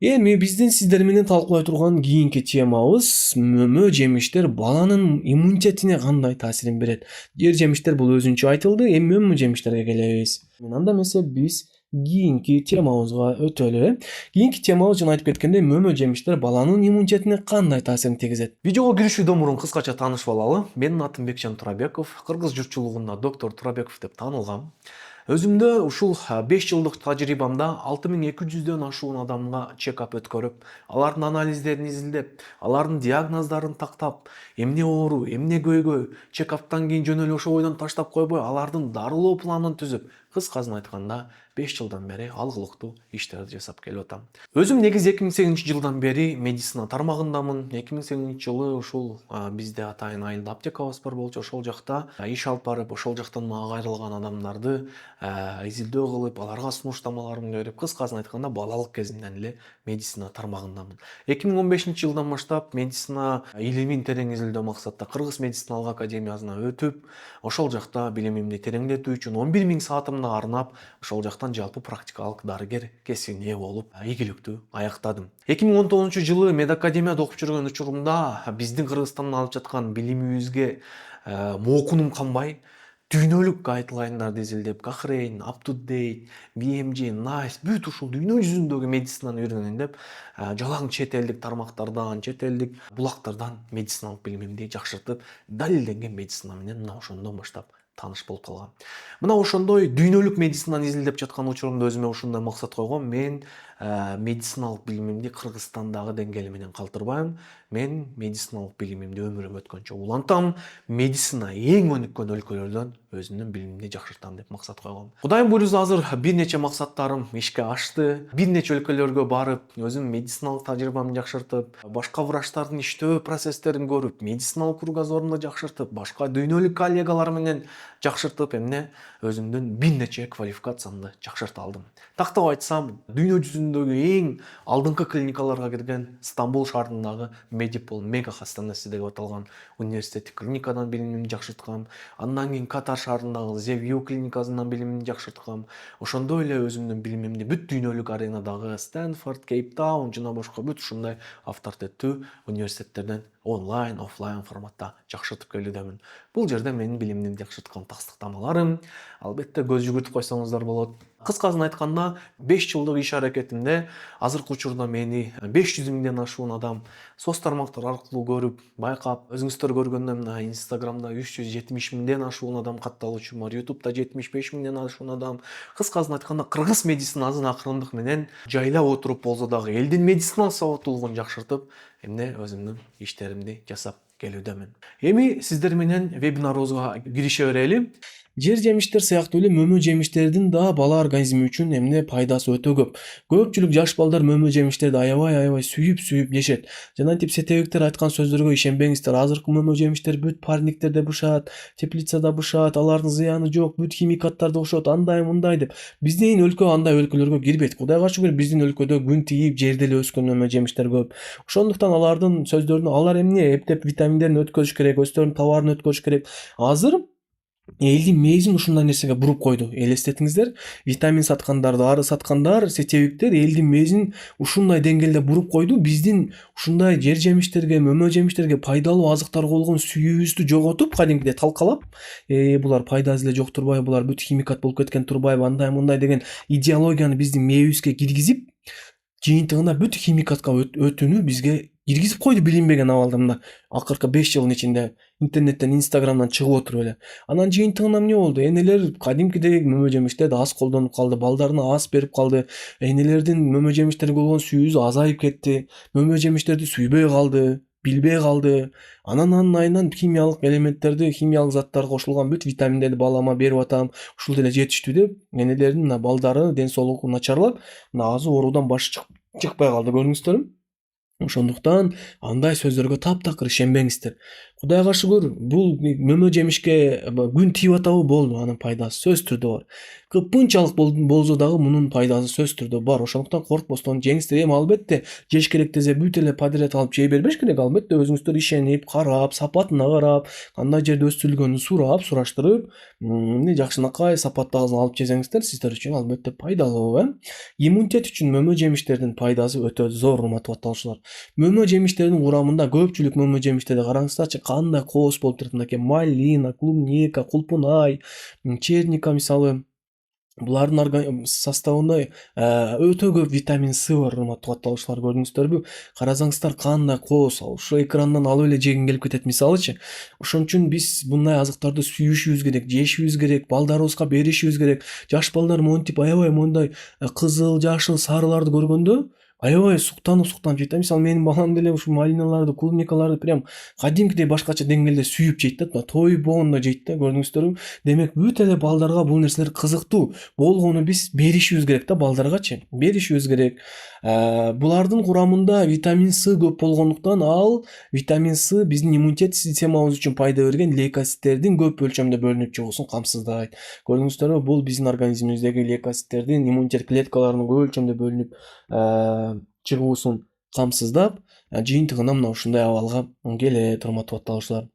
Эми биздин сиздер менен талкуулай турган кийинки темабыз мөмө жемиштер баланын иммунитетине кандай таасирин берет. Жер жемиштер бул өзүнчө айтылды, эми мөмө жемиштерге келебиз. Анда эмесе биз кийинки темабызга өтөлү. Кийинки темабыз жана айтып кеткендей мөмө жемиштер баланын иммунитетине кандай таасирин тийгизет. Видеого киришүүдөн мурун кыскача таанышып алалы. Менин атым Бекжан Турабеков, кыргыз журтчулугунда доктор Турабеков деп таанылгам. Өзүмдө ушул 5 жылдык тажрыйбамда 6200дөн ашуун адамга чекап өткөрүп, алардын анализдерин изилдеп, алардын диагноздорун тактап, эмне оору, эмне көйгөй, чекаптан кийин жөн эле ошол бойдон таштап койбой, алардын дарылоо планын түзүп, кыскасын айтканда 5 жылдан бери алгылыктуу иштерди жасап келип атам. Өзүм негизи 2008 жылдан бери медицина тармагындамын. 2008 жылы ушул бизде атайын айылда аптекабыз бар болчу, ошол жакта иш алып барып, ошол жактан мага кайрылган адамдарды изилдөө кылып, аларга сунуштамаларымды берип, кыскасын айтканда балалык кезимден эле медицина тармагындамын. 2015 жылдан баштап медицина илимин терең изилдөө максатта Кыргыз медициналык академиясына өтүп, ошол жакта билимимди тереңдетүү үчүн 11 000 саатымды арнап, ошол жактан жалпы практикалык дарыгер кесибине болуп ийгиликтүү аяктадым. 2019 жылы медакадемияда окуп жүргөн учурумда биздин Кыргызстандан алып жаткан билимибизге моокунум канбай, дүйнөлүк гайдлайндарды изилдеп, Cochrane, Up to Date, BMJ, NICE, бүт ушул дүйнө жүзүндөгү медицинаны үйрөнөйүн деп, жалаң чет элдик тармактардан, чет элдик булактардан медициналык билимимди жакшыртып, далилденген медицина менен мына ошондон баштап тааныш болуп калгам. Мына ошондой дүйнөлүк медицинаны изилдеп жаткан учурумда өзүмө ушундай максат койгом. Мен медициналык билимимди Кыргызстандагы деңгээли менен калтырбайм. Мен медициналык билимимди өмүрүм өткөнчө улантам. Медицина эң өнүккөн өлкөлөрдөн өзүмдүн билимимди жакшыртам деп максат койгом. Кудайым буйруса азыр бир нече максаттарым ишке ашты. Бир нече өлкөлөргө барып, өзүм медициналык тажрыйбамды жакшыртып, башка врачтардын иштөө процесстерин көрүп, медициналык кругозорумду жакшыртып, башка дүйнөлүк коллегалар менен жакшыртып, эмне өзүмдүн бир нече квалификациямды жакшырта алдым. Тактап айтсам, дүйнө жүзүндөгү эң алдыңкы клиникаларга кирген Стамбул шаарындагы Медипол мега хастанасы деп аталган университеттик клиникадан билимимди жакшырткам. Андан кийин Катар шаарындагы Zeview клиникасынан билимимди жакшырткам. Ошондой эле өзүмдүн билимимди бүт дүйнөлүк аренадагы Стэнфорд, Кейптаун жана башка бүт ушундай авторитеттүү университеттерден онлайн, офлайн форматта жакшыртып келүүдөмүн. Бул жерде менин билимимди жакшырткан тастыктамаларым, албетте көз жүгүртүп койсоңуздар болот. Кыскасын айтканда, 5 жылдык иш аракетимде азыркы учурда мени 500 миңден ашуун адам соц тармактар аркылуу көрүп, байкап, өзүңүздөр көргөндөй мына Инстаграмда 370 миңден ашуун адам катталуучу бар, Ютубта 75 миңден ашуун адам. Кыскасын айтканда, кыргыз медицинасын акырындык менен жайлап отуруп болсо дагы элдин медициналык сабаттуулугун жакшыртып, эмне өзүмдүн иштеримди жасап келүүдөмүн. Эми сиздер менен вебинарыбызга кирише берели. Жер жемиштер сыяктуу эле мөмө жемиштердин да бала организми үчүн эмне пайдасы өтө көп. Көпчүлүк жаш балдар мөмө жемиштерди аябай сүйүп жешет. Жана антип сетебиктер айткан сөздөргө ишенбеңиздер. Азыркы мөмө жемиштер бүт парниктерде бышат, теплицада бышат, алардын зыяны жок, бүт химикаттарды кошот, андай мындай деп. Биздин өлкө андай өлкөлөргө кирбейт. Кудайга шүгүр, биздин өлкөдө күн тийип, жерде эле өскөн мөмө жемиштер көп. Ошондуктан алардын сөздөрүнө алар эмне эптеп витаминдерин өткөзүш керек, өздөрүнүн товарын өткөзүш керек. Азыр элдин мээзин ушундай нерсеге буруп койду. Элестетиңиздер, витамин саткандар, дары саткандар, сетебиктер элдин мээзин ушундай деңгээлде буруп койду. Биздин ушундай жер жемиштерге, мөмө жемиштерге пайдалуу азыктарга болгон сүйүүбүздү жоготуп, кадимкидей талкалап, булар пайдасы эле жок турбайбы, булар бүт химикат болуп кеткен турбайбы, андай мындай деген идеологияны биздин мээбизге киргизип, жыйынтыгында бүт химикатка өтүүнү бизге киргизип койду билинбеген абалда. Мына акыркы 5 жылдын ичинде интернеттен, Инстаграмдан чыгып отуруп эле. Анан жыйынтыгында эмне болду? Энелер кадимкидей мөмө жемиштерди аз колдонуп калды, балдарына аз берип калды. Энелердин мөмө жемиштерге болгон сүйүүсү азайып кетти. Мөмө жемиштерди сүйбөй калды, билбей калды. Анан айынан химиялык элементтерди, химиялык заттар кошулган бүт витаминдерди балама берип атам. Ушул деле жетиштүү деп, энелердин мына балдары ден соолугу начарлап, мына азыр оорудан башы чыкпай калды, көрдүңүздөрбү? Ошондуктан андай сөздөргө таптакыр ишенбеңиздер. Кудайга шүгүр, бул мөмө жемишке күн тийип атабы болду, анын пайдасы сөзсүз түрдө бар. Кыпынчалык болсо дагы мунун пайдасы сөзсүз түрдө бар. Ошондуктан коркпостон жеңиңиздер. Эми албетте жеш керек десе бүт эле подряд алып жей бербеш керек. Албетте өзүңүздөр ишенип, карап, сапатына карап, кандай жерде өстүрүлгөнүн сураштырып, эмне жакшынакай сапаттагысын алып жесеңиздер, сиздер үчүн албетте пайдалуу, Иммунитет үчүн мөмө жемиштердин пайдасы өтө зор, урматтуу ватандаштар. Мөмө жемиштердин курамында көпчүлүк мөмө жемиштерди караңыздарчы, кандай кооз болуп турат мынакей: малина, клубника, кулпунай, черника мисалы. Булардын составында өтө көп витамин С бар, урматтуу ватандаштар, көрдүңүздөрбү? Карасаңыздар кандай кооз, ушу экрандан алып эле жегиң келип кетет мисалычы. Ошон үчүн биз мындай азыктарды сүйүшүбүз керек, жешибиз керек, балдарыбызга беришибиз керек. Жаш балдар монтип аябай мондай кызыл, жашыл, сарыларды көргөндө аябай суктанып жейт. Мисалы менин балам деле ушу малиналарды, клубникаларды прям кадимкидей башкача деңгээлде сүйүп жейт да, тоюп болгондо жейт да, көрдүңүздөрбү? Демек бүт эле балдарга бул нерселер кызыктуу болгону биз беришибиз керек да, балдаргачы беришибиз керек. Булардын курамында витамин С көп болгондуктан ал витамин С биздин иммунитет системабыз үчүн пайда берген лейкоциттердин көп өлчөмдө бөлүнүп чыгуусун камсыздайт. Көрдүңүздөрбү? Бул биздин организмибиздеги лейкоциттердин иммунитет клеткаларынын көп өлчөмдө бөлүнүп чыгуусун камсыздап, жыйынтыгына мына ушундай абалга келет, урматтуу ватандаштар.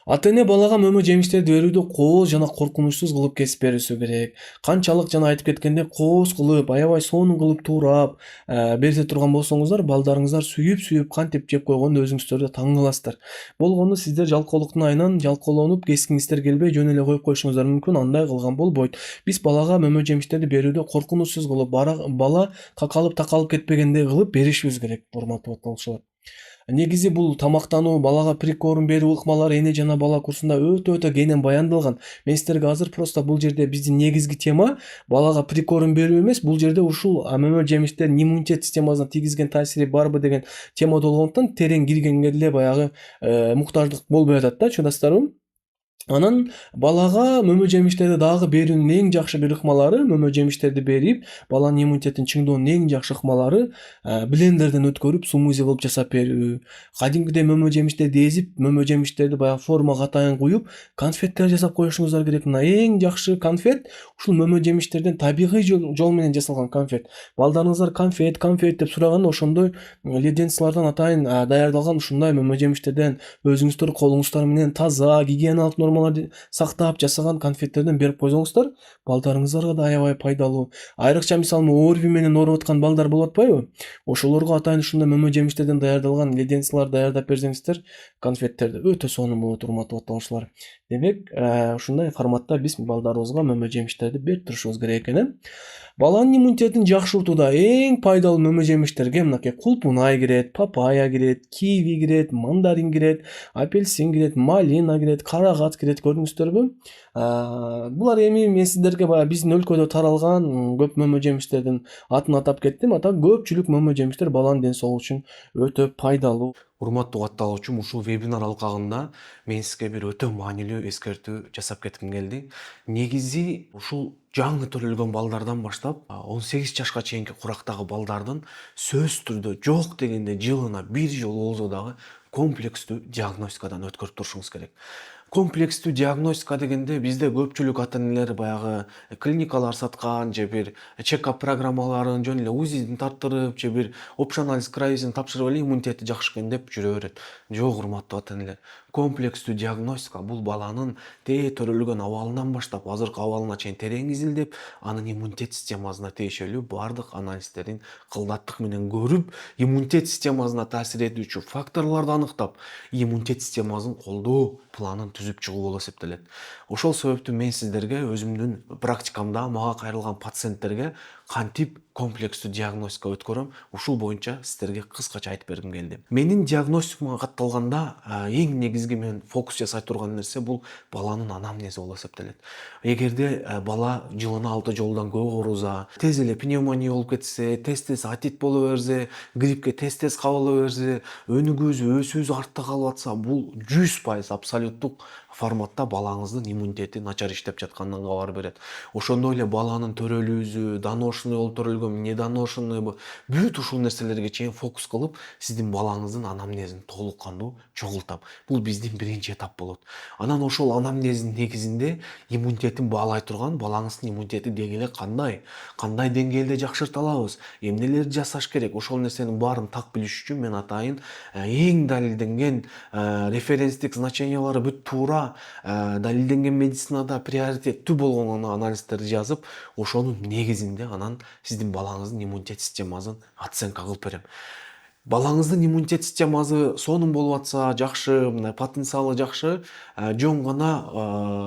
Ата эне балага мөмө жемиштерди берүүдө кооз жана коркунучсуз кылып кесип берүүсү керек. Канчалык жана айтып кеткендей кооз кылып, аябай сонун кылып туурап берсе турган болсоңуздар, балдарыңыздар сүйүп кантип жеп койгонун өзүңүздөр да таң каласыздар. Болгону сиздер жалкоолуктун айынан жалкоолонуп, кескиңиздер келбей жөн эле коюп коюшуңуздар мүмкүн. Андай кылган болбойт. Биз балага мөмө жемиштерди берүүдө коркунучсуз кылып, бала какалып такалып кетпегендей кылып беришибиз керек, урматтуу ватандаштар. Негизи бул тамактануу, балага прикорм берүү ыкмалары эне жана бала курсунда өтө кенен баяндалган. Мен сиздерге азыр просто бул жерде биздин негизги тема балага прикорм берүү эмес, бул жерде ушул мөмө жемиштердин иммунитет системасына тийгизген таасири барбы деген темада болгондуктан терең киргенге деле баягы муктаждык болбой атат да, чыгасыздарбы? Анан балага мөмө жемиштерди дагы берүүнүн эң жакшы бир ыкмалары, мөмө жемиштерди берип, баланын иммунитетин чыңдоонун эң жакшы ыкмалары блендерден өткөрүп смузи кылып жасап берүү. Кадимкидей мөмө жемиштерди эзип, мөмө жемиштерди баягы формага атайын куюп, конфеттер жасап коюшуңуздар керек. Мына эң жакшы конфет ушул мөмө жемиштерден табигый жол менен жасалган конфет. Балдарыңыздар конфет деп сураганда ошондой леденцлардан атайын даярдалган ушундай мөмө жемиштерден өзүңүздөр колуңуздар менен таза, гигиеналык нормаларды сактап жасаган конфеттерден берип койсоңуздар, балдарыңыздарга да аябай пайдалуу. Айрыкча мисалы ОРВИ менен ооруп аткан балдар болуп атпайбы? Ошолорго атайын ушундай мөмө жемиштерден даярдалган леденцлар даярдап берсеңиздер, конфеттерди өтө сонун болот, урматтуу ватандаштар. Демек, ушундай форматта биз балдарыбызга мөмө жемиштерди берип турушубуз керек экен. Баланын иммунитетин жакшыртууда эң пайдалуу мөмө жемиштерге мынакей кулпунай кирет, папайя кирет, киви кирет, мандарин кирет, апельсин кирет, малина кирет, карагат кирет, көрдүңүздөрбү? Булар эми мен сиздерге баягы биздин өлкөдө таралган көп мөмө жемиштердин атын атап кеттим. Атап көпчүлүк мөмө жемиштер баланын ден соолугу үчүн өтө пайдалуу. Урматтуу катталуучум, ушул вебинар алкагында мен сизге бир өтө маанилүү эскертүү жасап кетким келди. Негизи ушул жаңы төрөлгөн балдардан баштап 18 жашка чейинки курактагы балдардын сөзсүз түрдө жок дегенде жылына 1 жолу болсо дагы комплекстүү диагностикадан өткөрүп турушуңуз керек. Комплекстүү диагностика дегенде бизде көпчүлүк ата-энелер баягы клиникалар саткан же бир чек-ап программаларын жөн эле УЗИдин тарттырып же бир общий анализ крайизин тапшырып эле иммунитети жакшы экен деп жүрө берет. Жок, урматтуу ата-энелер. Комплекстүү диагностика бул баланын тээ төрөлгөн абалынан баштап азыркы абалына чейин терең изилдеп, анын иммунитет системасына тиешелүү бардык анализдерин кылдаттык менен көрүп, иммунитет системасына таасир этүүчү факторлорду аныктап, иммунитет системасын колдоо планын түзүп чыгуу болуп эсептелет. Ошол себептен мен сиздерге өзүмдүн практикамда мага кайрылган пациенттерге кантип комплекстүү диагностика өткөрөм, ушул боюнча сиздерге кыскача айтып бергим келди. Менин диагностикама катталганда эң негизги мен фокус жасай турган нерсе бул баланын анамнези болуп эсептелет. Эгерде бала жылына 6 жолдон көк ооруза, тез эле пневмония болуп кетсе, тез отит боло берсе, гриппке тез кабыла берсе, өнүгүүсү, өсүүсү артта калып атса, бул 100% абсолюттук форматта балаңыздын иммунитети начар иштеп жатканынан кабар берет. Ошондой эле баланын төрөлүүсү, доношный болуп төрөлгөнбү, недоношныйбы, бүт ушул нерселерге чейин фокус кылып, сиздин балаңыздын анамнезин толук кандуу чогултам. Бул биздин биринчи этап болот. Анан ошол анамнездин негизинде иммунитетин баалай турган балаңыздын иммунитети деги эле кандай деңгээлде жакшырта алабыз, эмнелерди жасаш керек, ошол нерсенин баарын так билиш үчүн мен атайын эң далилденген референстик значениялары бүт туура далилденген медицинада приоритеттүү болгон анализдерди жазып, ошонун негизинде анан сиздин балаңыздын иммунитет системасын оценка кылып берем. Балаңыздын иммунитет системасы сонун болуп атса, жакшы, мына потенциалы жакшы, жөн гана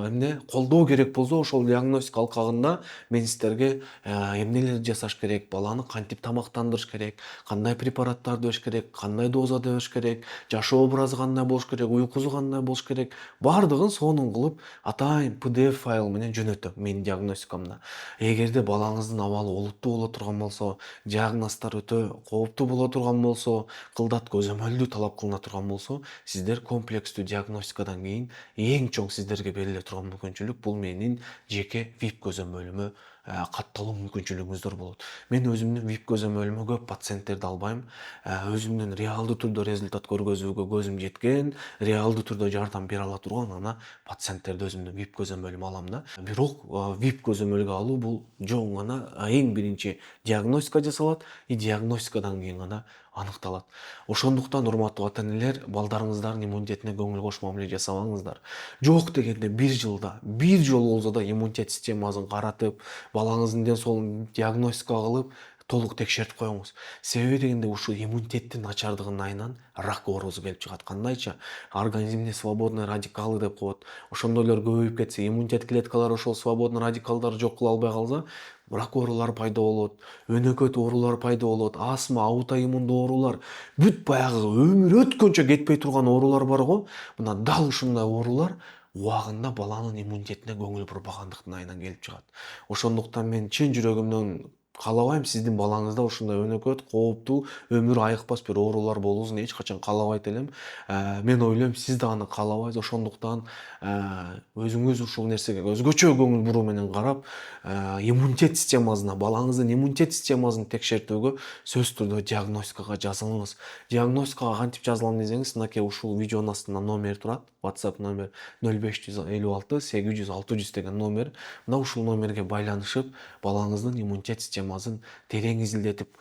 эмне колдоо керек болсо, ошол диагностика алкагында мен сиздерге эмнелерди жасаш керек, баланы кантип тамактандырыш керек, кандай препараттарды бериш керек, кандай дозада бериш керек, жашоо образы кандай болуш керек, уйкусу кандай болуш керек, баардыгын сонун кылып атайын PDF файл менен жөнөтөм менин диагностикамда. Эгерде балаңыздын абалы олуттуу боло турган болсо, диагноздар өтө кооптуу боло турган болсо, кылдат көзөмөлдүү талап кылына турган болсо, сиздер комплекстүү диагностикадан кийин эң чоң сиздерге бериле турган мүмкүнчүлүк бул менин жеке VIP көзөмөлүмө катталуу мүмкүнчүлүгүңүздөр болот. Мен өзүмдүн VIP көзөмөлүмө көп пациенттерди албайм. Өзүмдүн реалдуу түрдө результат көргөзүүгө көзүм жеткен, реалдуу түрдө жардам бере ала турган ана пациенттерди өзүмдүн VIP көзөмөлүмө алам да. Бирок VIP көзөмөлгө алуу бул жөн гана эң биринчи диагностика жасалат, диагностикадан кийин гана аныкталат. Ошондуктан урматтуу ата-энелер, балдарыңыздардын иммунитетине көңүл кош мамиле жасабаңыздар. Жок дегенде бир жылда бир жолу болсо да иммунитет системасын каратып, балаңыздын ден соолугун диагностика кылып, толук текшертип коюңуз. Себеби дегенде ушул иммунитеттин начардыгынын айынан рак оорусу келип чыгат. Кандайча? Организмде свободный радикалы деп коет. Ошондойлор көбөйүп кетсе, иммунитет клеткалары ошол свободный радикалдарды жок кыла албай калса, рак оорулары пайда болот, өнөкөт оорулар пайда болот, астма, аутоиммундуу оорулар, бүт баягы өмүр өткөнчө кетпей турган оорулар бар го. Мына дал ушундай оорулар убагында баланын иммунитетине көңүл бурбагандыктын айынан келип чыгат. Ошондуктан мен чын жүрөгүмдөн каалабайм сиздин балаңызда ушундай өнөкөт, кооптуу, өмүр айыкпас бир оорулар болуусун эч качан каалабайт элем. Мен ойлойм, сиз да аны каалабайсыз. Ошондуктан өзүңүз ушул нерсеге өзгөчө көңүл буруу менен карап, иммунитет системасына, балаңыздын иммунитет системасын текшертүүгө сөзсүз түрдө диагностикага жазылыңыз. Диагностикага кантип жазылам десеңиз, мынакей ушул видеонун астында номер турат. WhatsApp номер 0556 800 600 деген номер. Мына ушул номерге байланышып, балаңыздын иммунитет системасын терең изилдетип,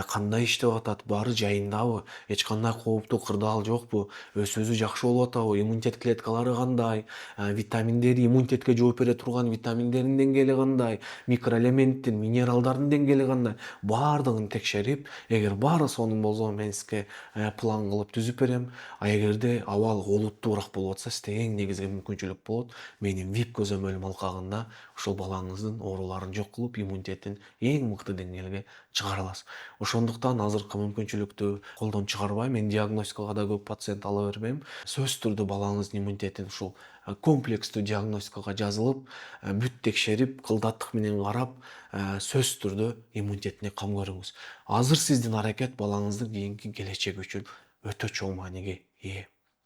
кандай иштеп атат, баары жайындабы, эч кандай кооптуу кырдаал жокпу, өсүүсү жакшы болуп атабы, иммунитет клеткалары кандай, витаминдери, иммунитетке жооп бере турган витаминдердин деңгээли кандай, микроэлементтин, минералдардын деңгээли кандай, баардыгын текшерип, эгер баары сонун болсо мен сизге план кылып түзүп берем. Эгерде абал олуттуураак болуп атса, сизде эң негизги мүмкүнчүлүк болот менин VIP көзөмөлүм алкагында ушул балаңыздын ооруларын жок кылып, иммунитетин эң мыкты деңгээлге чыгара аласыз. Ошондуктан азыркы мүмкүнчүлүктү колдон чыгарбайм. Мен диагностикага да көп пациент ала бербейм. Сөзсүз түрдө балаңыздын иммунитетин ушул комплекстүү диагностикага жазылып, бүт текшерип, кылдаттык менен карап, сөзсүз түрдө иммунитетине кам көрүңүз. Азыр сиздин аракет балаңыздын кийинки келечеги үчүн өтө чоң мааниге ээ.